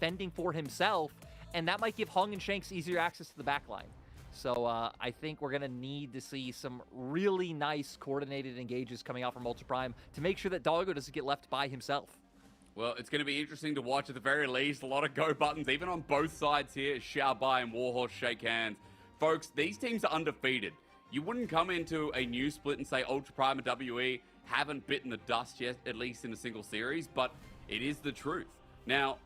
defending for himself, and that might give Hung and Shanks easier access to the backline. So I think we're going to need to see some really nice coordinated engages coming out from Ultra Prime to make sure that Doggo doesn't get left by himself. Well, it's going to be interesting to watch at the very least. A lot of go buttons, even on both sides here. Xiao Bai and Warhorse shake hands. Folks, these teams are undefeated. You wouldn't come into a new split and say Ultra Prime and WE haven't bitten the dust yet, at least in a single series, but it is the truth. Now,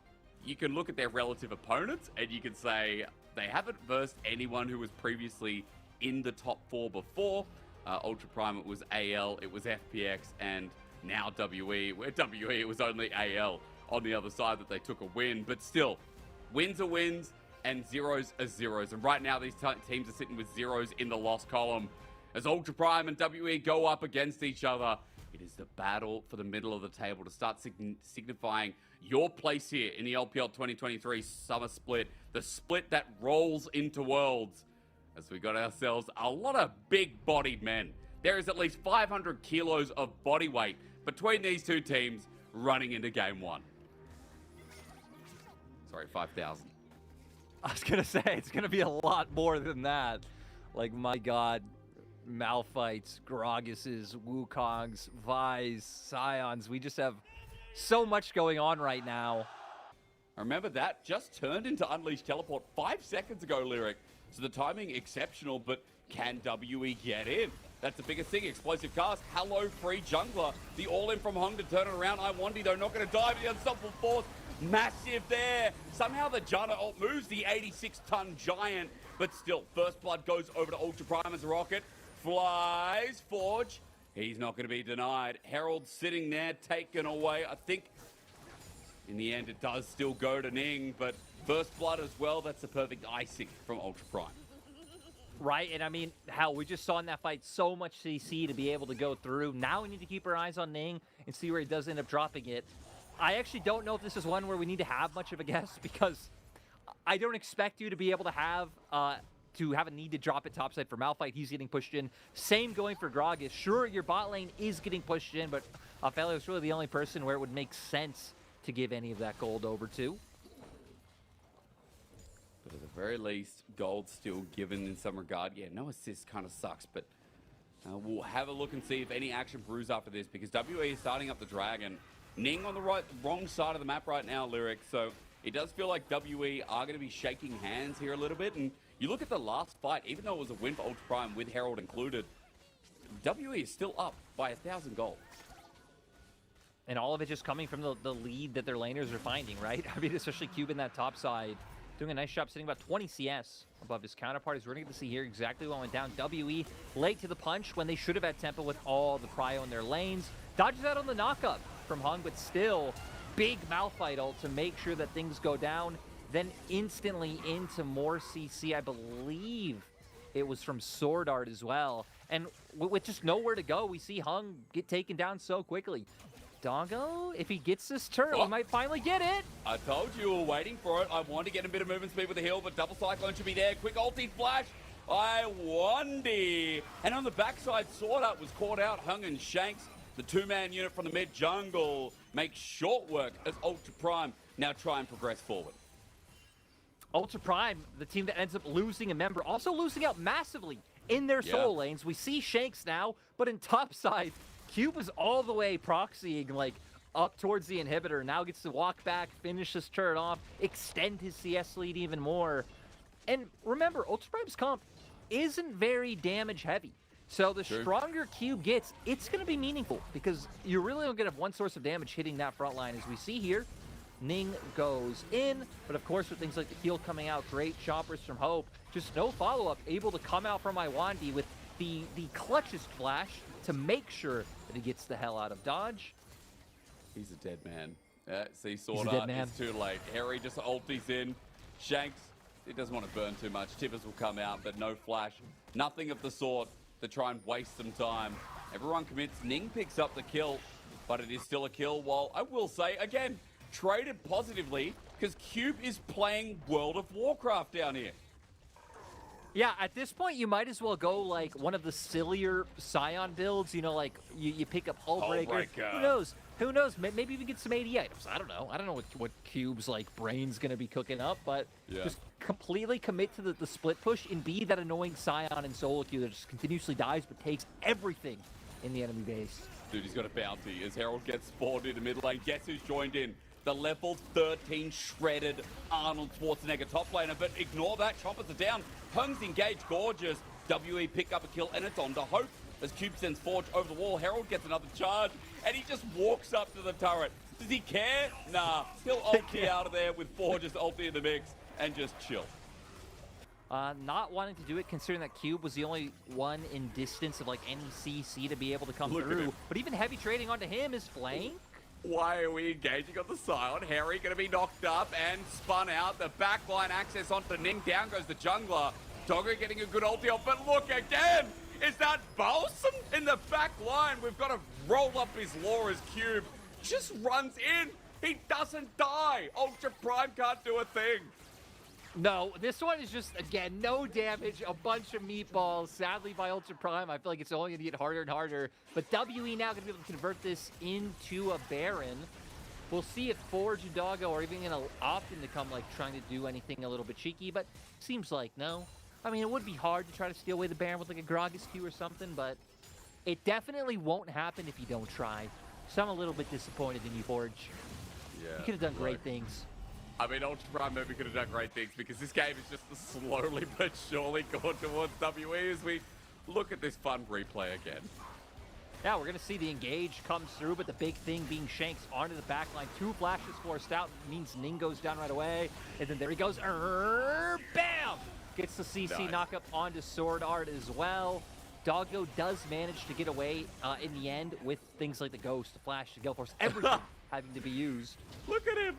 you can look at their relative opponents and you can say they haven't versed anyone who was previously in the top 4 before. Ultra Prime, it was AL, it was FPX, and now WE. Where WE, it was only AL on the other side that they took a win. But still, wins are wins and zeros are zeros. And right now, these teams are sitting with zeros in the loss column. As Ultra Prime and WE go up against each other, it is the battle for the middle of the table to start signifying your place here in the LPL 2023 Summer Split. The split that rolls into Worlds. As we got ourselves a lot of big-bodied men. There is at least 500 kilos of body weight between these two teams running into Game 1. Sorry, 5,000. I was going to say, it's going to be a lot more than that. Like, my God, Malphites, Graguses, Wukongs, Vi's, Scions. We just have so much going on right now. Remember, that just turned into Unleashed Teleport 5 seconds ago, Lyric. So the timing exceptional, but can WE get in? That's the biggest thing. Explosive cast. Hello, free jungler. The all-in from Hung to turn it around. Iwandi, though, not going to die, but the unstoppable force. Massive there. Somehow the Janna ult moves the 86-ton giant, but still, first blood goes over to Ultra Prime as a rocket. Flies. Forge. He's not going to be denied. Herald sitting there, taken away. I think in the end it does still go to Ning, but first blood as well. That's the perfect icing from Ultra Prime. Right, and I mean, hell, we just saw in that fight so much CC to be able to go through. Now we need to keep our eyes on Ning and see where he does end up dropping it. I actually don't know if this is one where we need to have much of a guess, because I don't expect you to be able to have a need to drop it topside for Malphite. He's getting pushed in. Same going for Gragas. Sure, your bot lane is getting pushed in, but Ophelia is really the only person where it would make sense to give any of that gold over to. But at the very least, gold still given in some regard. Yeah, no assist kind of sucks, but we'll have a look and see if any action brews after this, because WE is starting up the Dragon. Ning on the wrong side of the map right now, Lyric, so it does feel like WE are going to be shaking hands here a little bit. And you look at the last fight, even though it was a win for Ultra Prime with Herald included, WE is still up by 1,000 gold. And all of it just coming from the lead that their laners are finding, right? I mean, especially Cube in that top side, doing a nice job, sitting about 20 CS above his counterpart. As we're going to get to see here exactly what went down. WE late to the punch when they should have had tempo with all the prio in their lanes. Dodges out on the knockup from Hung, but still big Malphite ult to make sure that things go down. Then instantly into more CC. I believe it was from Sword Art as well. And with just nowhere to go, we see Hung get taken down so quickly. Doggo, if he gets this turn, we might finally get it. I told you, we were waiting for it. I want to get a bit of movement speed with the heal, but double cyclone should be there. Quick ulti flash. Iwandi. And on the backside, Sword Art was caught out. Hung and Shanks, the two-man unit from the mid jungle, make short work as Ultra Prime now try and progress forward. Ultra Prime, the team that ends up losing a member, also losing out massively in their solo lanes. We see Shanks now, but in top side, Cube was all the way proxying, like, up towards the inhibitor. Now gets to walk back, finish this turret off, extend his CS lead even more. And remember, Ultra Prime's comp isn't very damage heavy. So the stronger Cube gets, it's going to be meaningful, because you're really only going to have one source of damage hitting that front line. As we see here, Ning goes in, but of course with things like the heal coming out, great choppers from Hope, just no follow-up, able to come out from Iwandi with the clutchest flash to make sure that he gets the hell out of dodge. He's a dead man. See, Sword Art, it's too late. Harry just ultis in. Shanks, he doesn't want to burn too much. Tippers will come out, but no flash. Nothing of the sort to try and waste some time. Everyone commits. Ning picks up the kill, but it is still a kill. While I will say, again, traded positively, because Cube is playing World of Warcraft down here. Yeah, at this point, you might as well go like one of the sillier Scion builds. You know, like you pick up Hullbreaker. Who knows? Who knows? Maybe even get some AD items. I don't know. I don't know what Cube's like brain's gonna be cooking up, but just completely commit to the split push and be that annoying Scion in solo queue that just continuously dies but takes everything in the enemy base. Dude, he's got a bounty as Herald gets spawned in the mid lane. Guess who's joined in? The level 13 shredded Arnold Schwarzenegger top laner, but ignore that. Chompers are down. Hung's engaged. Gorgeous. WE pick up a kill, and it's on to Hope as Cube sends Forge over the wall. Herald gets another charge, and he just walks up to the turret. Does he care? Nah. He'll ulti out of there with Forge's ulti in the mix and just chill. Not wanting to do it, considering that Cube was the only one in distance of like any CC to be able to come through. But even heavy trading onto him is flank. Why are we engaging on the side? Harry going to be knocked up and spun out. The backline access onto Ning. Down goes the jungler. Doggo getting a good ulti off, but look again! Is that Balsam in the back line? We've got to roll up his lore as Cube just runs in. He doesn't die. Ultra Prime can't do a thing. No, this one is just, again, no damage, a bunch of meatballs. Sadly, by Ultra Prime, I feel like it's only going to get harder and harder. But WE now going to be able to convert this into a Baron. We'll see if Forge and Doggo are even going to opt in to come, like, trying to do anything a little bit cheeky, but seems like no. I mean, it would be hard to try to steal away the Baron with, like, a Gragas Q or something, but it definitely won't happen if you don't try. So I'm a little bit disappointed in you, Forge. Yeah. You could have done great things. I mean, Ultra Prime maybe could have done great things because this game is just slowly but surely going towards WE as we look at this fun replay again. Yeah, we're going to see the engage comes through, but the big thing being Shanks onto the backline. 2 flashes forced out means Ning goes down right away. And then there he goes. Bam! Gets the CC knock up onto Sword Art as well. Doggo does manage to get away in the end with things like the Ghost, the Flash, the Gale Force, everything having to be used. Look at him.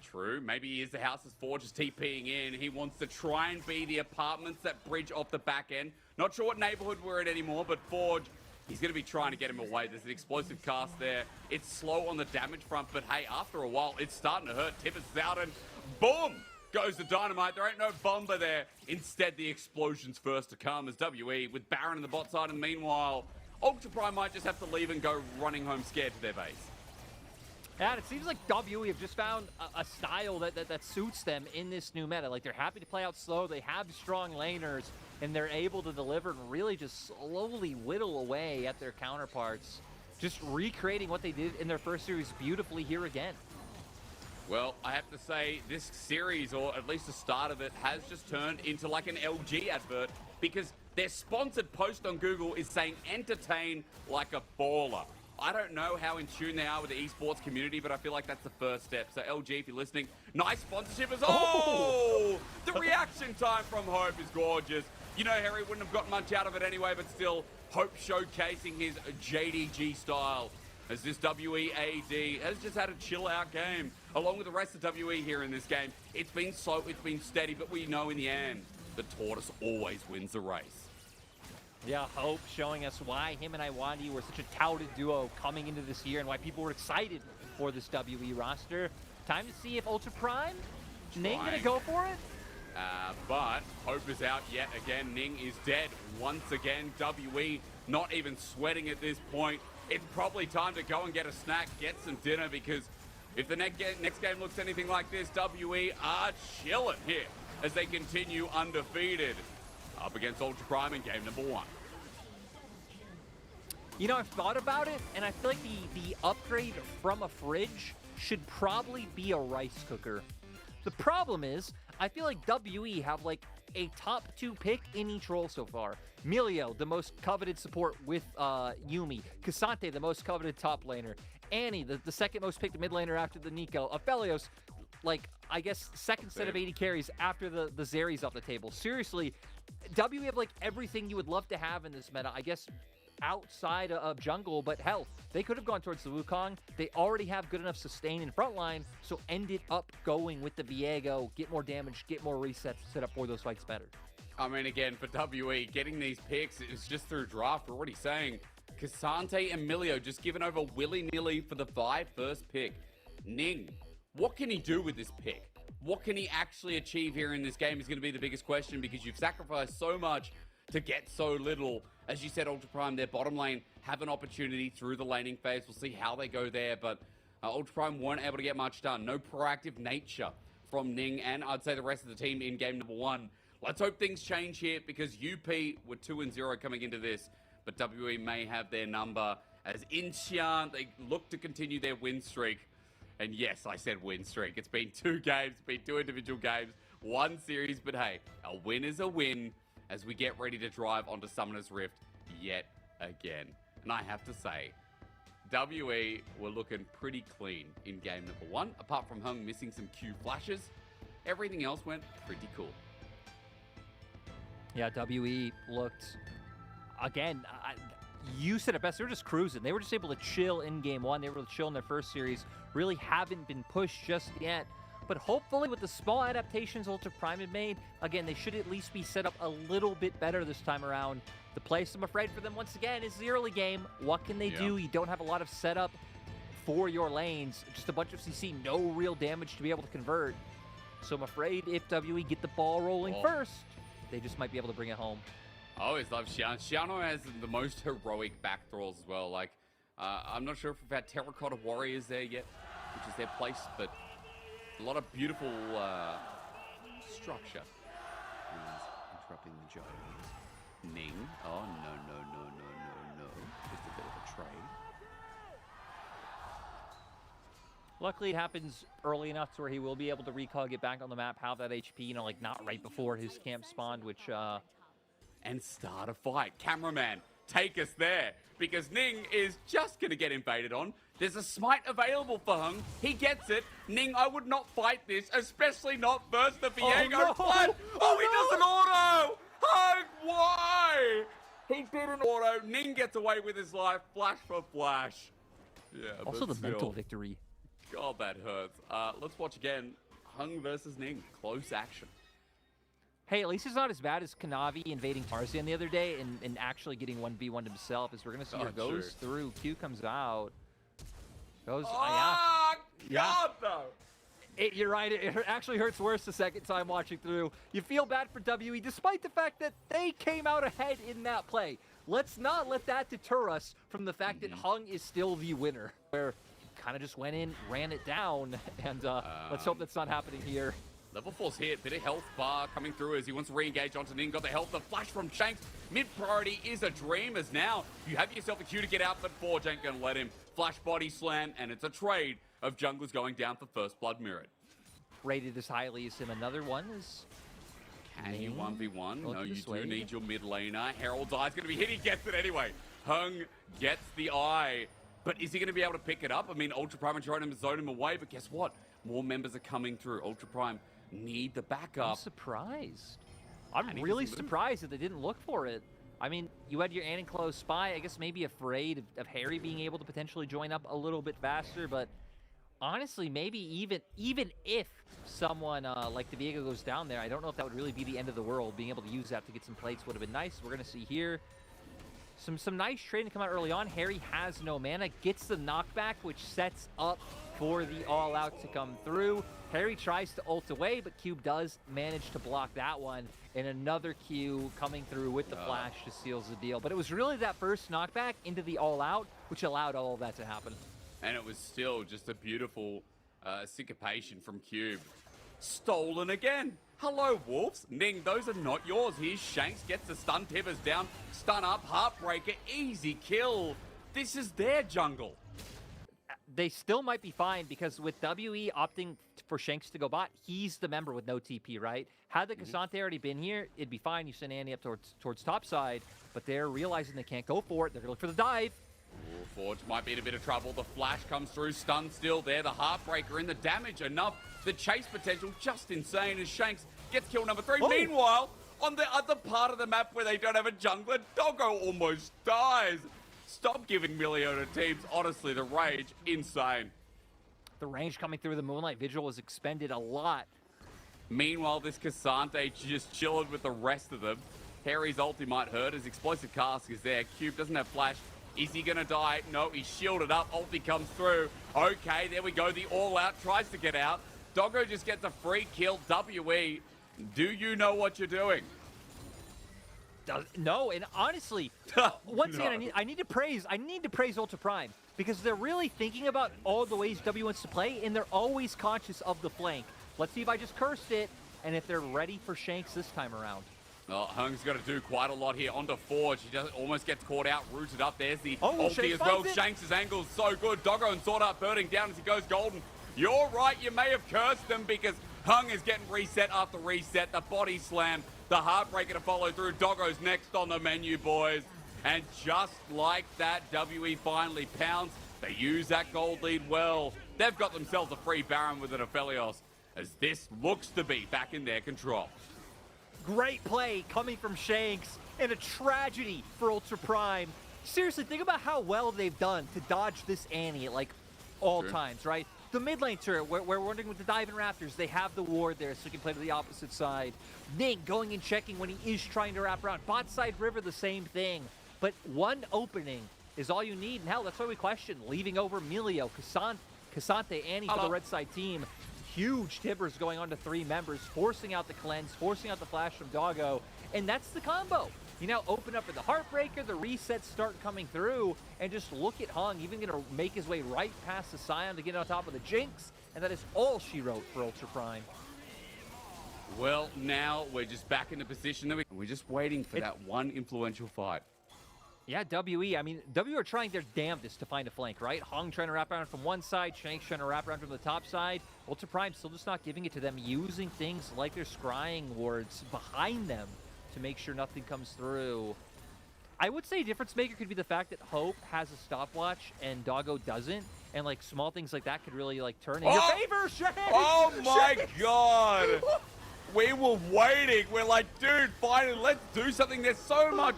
True. Maybe he is the house as Forge is TPing in. He wants to try and be the apartments that bridge off the back end. Not sure what neighborhood we're in anymore, but Forge, he's going to be trying to get him away. There's an explosive cast there. It's slow on the damage front, but hey, after a while, it's starting to hurt. Tibbers is out and boom goes the dynamite. There ain't no bomber there. Instead, the explosion's first to come as WE with Baron in the bot side. And meanwhile, Ultra Prime might just have to leave and go running home scared to their base. And it seems like WE have just found a style that suits them in this new meta. Like, they're happy to play out slow. They have strong laners, and they're able to deliver and really just slowly whittle away at their counterparts. Just recreating what they did in their first series beautifully here again. Well, I have to say, this series, or at least the start of it, has just turned into like an LG advert because their sponsored post on Google is saying, entertain like a baller. I don't know how in tune they are with the esports community, but I feel like that's the first step. So LG, if you're listening, nice sponsorship as oh! The reaction time from Hope is gorgeous. You know, Harry wouldn't have got much out of it anyway, but still, Hope showcasing his JDG style as this WEAD has just had a chill-out game, along with the rest of WE here in this game. It's been steady, but we know in the end, the tortoise always wins the race. Yeah, Hope showing us why him and Iwandi were such a touted duo coming into this year and why people were excited for this WE roster. Time to see if Ultra Prime, Ning gonna go for it? But Hope is out yet again. Ning is dead once again. WE not even sweating at this point. It's probably time to go and get a snack, get some dinner, because if the next game looks anything like this, WE are chilling here as they continue undefeated up against Ultra Prime in game number 1. You know, I've thought about it, and I feel like the upgrade from a fridge should probably be a rice cooker. The problem is, I feel like WE have like a top 2 pick in each role so far. Milio, the most coveted support with Yumi. Cassante, the most coveted top laner. Annie, the second most picked mid laner after the Nico. Aphelios, like, I guess, second set of 80 carries after the Zeri's off the table. Seriously, WE have like everything you would love to have in this meta. I guess outside of jungle, but hell, they could have gone towards the Wukong. They already have good enough sustain in frontline, so ended up going with the Viego, get more damage, get more resets, set up for those fights better. I mean, again, for WE, getting these picks is just through draft. We're already saying Cassante and Milio just given over willy-nilly for the 5 first pick. Ning, what can he do with this pick? What can he actually achieve here in this game is going to be the biggest question, because you've sacrificed so much to get so little. As you said, Ultra Prime, their bottom lane have an opportunity through the laning phase. We'll see how they go there, but Ultra Prime weren't able to get much done. No proactive nature from Ning, and I'd say the rest of the team in game number 1. Let's hope things change here, because UP were 2-0 coming into this, but WE may have their number as Incheon, they look to continue their win streak. And yes, I said win streak. It's been 2 games, it's been 2 individual games, 1 series, but hey, a win is a win as we get ready to drive onto Summoner's Rift yet again. And I have to say, WE were looking pretty clean in game number 1, apart from Hung missing some Q flashes. Everything else went pretty cool. Yeah, WE looked, again, you said it best, they were just cruising. They were just able to chill in game 1. They were able to chill in their first series. Really haven't been pushed just yet. But hopefully with the small adaptations Ultra Prime had made, again, they should at least be set up a little bit better this time around. The place, I'm afraid for them, once again, is the early game. What can they do? You don't have a lot of setup for your lanes. Just a bunch of CC, no real damage to be able to convert. So I'm afraid if WE get the ball rolling first, they just might be able to bring it home. I always love Xiao. Xiao has the most heroic back throws as well. Like, I'm not sure if we've had Terracotta Warriors there yet, which is their place, but a lot of beautiful structure. He's interrupting the joke. Ning. Oh, no. Just a bit of a trade. Luckily, it happens early enough to where he will be able to recall, get back on the map, have that HP, you know, like not right before his camp spawned, which... And start a fight. Cameraman, take us there, because Ning is just going to get invaded on. There's a smite available for Hung. He gets it. Ning, I would not fight this, especially not versus the Viego flood. Oh, he does an auto! Hung, why? He did an auto. Ning gets away with his life. Flash for flash. Yeah, also the mental victory. God, that hurts. Let's watch again. Hung versus Ning. Close action. Hey, at least it's not as bad as Kanavi invading Tarzan the other day and actually getting 1v1 himself, as we're going to see here. Goes through, Q comes out. Goes, God, though. You're right, it actually hurts worse the second time watching through. You feel bad for WE, despite the fact that they came out ahead in that play. Let's not let that deter us from the fact that Hung is still the winner, where he kind of just went in, ran it down, and let's hope that's not happening here. Level 4's hit, bit of health bar coming through as he wants to re-engage onto Ning. Got the health, the flash from Shanks. Mid-priority is a dream, as now you have yourself a Q to get out, but Forge ain't gonna let him. Flash body slam, and it's a trade of junglers going down for first blood mirrored. Rated as highly as him. Another one is... Can you 1v1? No, you do need your mid laner. Herald's Eye's gonna be hit, he gets it anyway. Hung gets the eye, but is he gonna be able to pick it up? I mean, Ultra Prime are trying to zone him away, but guess what? More members are coming through. Ultra Prime need the backup. I'm surprised. I'm really surprised that they didn't look for it. I mean, you had your unenclosed spy, I guess maybe afraid of Harry being able to potentially join up a little bit faster, but honestly, maybe even if someone like the Viego goes down there, I don't know if that would really be the end of the world. Being able to use that to get some plates would have been nice. We're going to see here some nice trading to come out early on. Harry has no mana, gets the knockback, which sets up for the all-out to come through. Harry tries to ult away, but Cube does manage to block that one. And another Q coming through with the flash just seals the deal. But it was really that first knockback into the all-out which allowed all of that to happen. And it was still just a beautiful syncopation from Cube. Stolen again. Hello, Wolves. Ning, those are not yours. Here's Shanks, gets the stun, Tibbers down, stun up, Heartbreaker, easy kill. This is their jungle. They still might be fine because with WE opting for Shanks to go bot, he's the member with no TP, right? Had the Cassante already been here, it'd be fine. You send Annie up towards top side, but they're realizing they can't go for it. They're going to look for the dive. Ooh, Forge might be in a bit of trouble. The flash comes through, stun still there. The Heartbreaker and the damage enough. The chase potential just insane as Shanks gets kill number 3. Oh. Meanwhile, on the other part of the map where they don't have a jungler, Doggo almost dies. Stop giving Miliona teams, honestly, the rage, insane. The range coming through the Moonlight Vigil was expended a lot. Meanwhile, this Cassante just chilling with the rest of them. Harry's ulti might hurt, his explosive cask is there. Cube doesn't have flash. Is he gonna die? No, he's shielded up, ulti comes through. Okay, there we go, the all-out tries to get out. Doggo just gets a free kill. WE, do you know what you're doing? No, and honestly, once again, I need to praise Ultra Prime because they're really thinking about all the ways W wants to play, and they're always conscious of the flank. Let's see if I just cursed it, and if they're ready for Shanks this time around. Oh, Hung's got to do quite a lot here onto Forge. He just almost gets caught out, rooted up. There's the ulti as well. Shanks' angle is so good. Doggo and Sword Art burning down as he goes golden. You're right, you may have cursed them because Hung is getting reset after reset. The body slam, the heartbreaker to follow through. Doggo's next on the menu, boys. And just like that, WE finally pounds. They use that gold lead well. They've got themselves a free Baron with an Aphelios, as this looks to be back in their control. Great play coming from Shanks, and a tragedy for Ultra Prime. Seriously, think about how well they've done to dodge this Annie at, like, all times, right? The mid lane turret, where we're wondering with the Diving Raptors, they have the ward there, so you can play to the opposite side. Ning going and checking when he is trying to wrap around. Bot side River, the same thing. But one opening is all you need, and hell, that's why we question leaving over Emilio, Cassante, Annie for the red side team. Huge tibbers going on to 3 members, forcing out the cleanse, forcing out the flash from Doggo, and that's the combo. You now open up for the Heartbreaker, the resets start coming through, and just look at Hung, even going to make his way right past the Scion to get on top of the Jinx, and that is all she wrote for Ultra Prime. Well, now we're just back in the position that we're just waiting for that one influential fight. Yeah, WE, I mean, W are trying their damnedest to find a flank, right? Hung trying to wrap around from one side, Shanks trying to wrap around from the top side. Ultra Prime still just not giving it to them, using things like their scrying wards behind them to make sure nothing comes through. I would say difference maker could be the fact that Hope has a stopwatch and Doggo doesn't, and like small things like that could really like turn in your favor, Shanks! Oh my God! We were waiting. We're like, dude, finally, let's do something. There's so much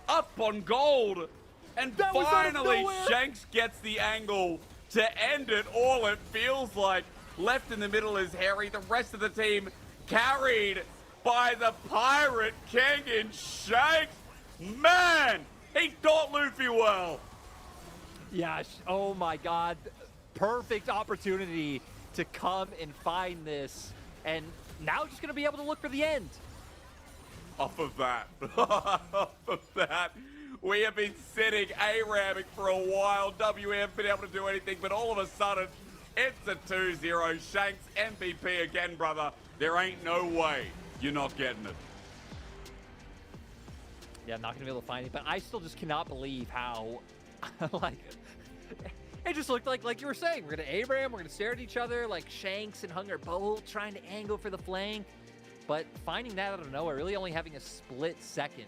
up on gold, and finally Shanks gets the angle to end it all. It feels like left in the middle is Harry, the rest of the team carried by the Pirate King in Shanks. Man, he taught Luffy well. Yeah, oh my God, perfect opportunity to come and find this, and now just gonna be able to look for the end. Off of that, we have been sitting A-ramming for a while. We haven't been able to do anything, but all of a sudden, it's a 2-0. Shanks MVP again, brother. There ain't no way you're not getting it. Yeah, I'm not gonna be able to find it, but I still just cannot believe how, like, it just looked like you were saying. We're gonna A-ram, we're gonna stare at each other, like Shanks and Hung are both trying to angle for the flank. But finding that out of nowhere, really only having a split second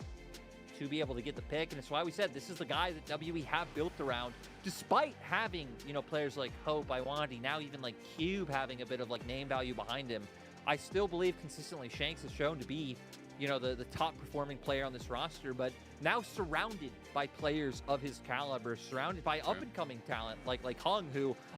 to be able to get the pick. And it's why we said this is the guy that WE have built around, despite having, you know, players like Hope, Iwandi, now even like Cube having a bit of like name value behind him. I still believe consistently Shanks has shown to be, you know, the top performing player on this roster, but now surrounded by players of his caliber, surrounded by up and coming talent like Hung, who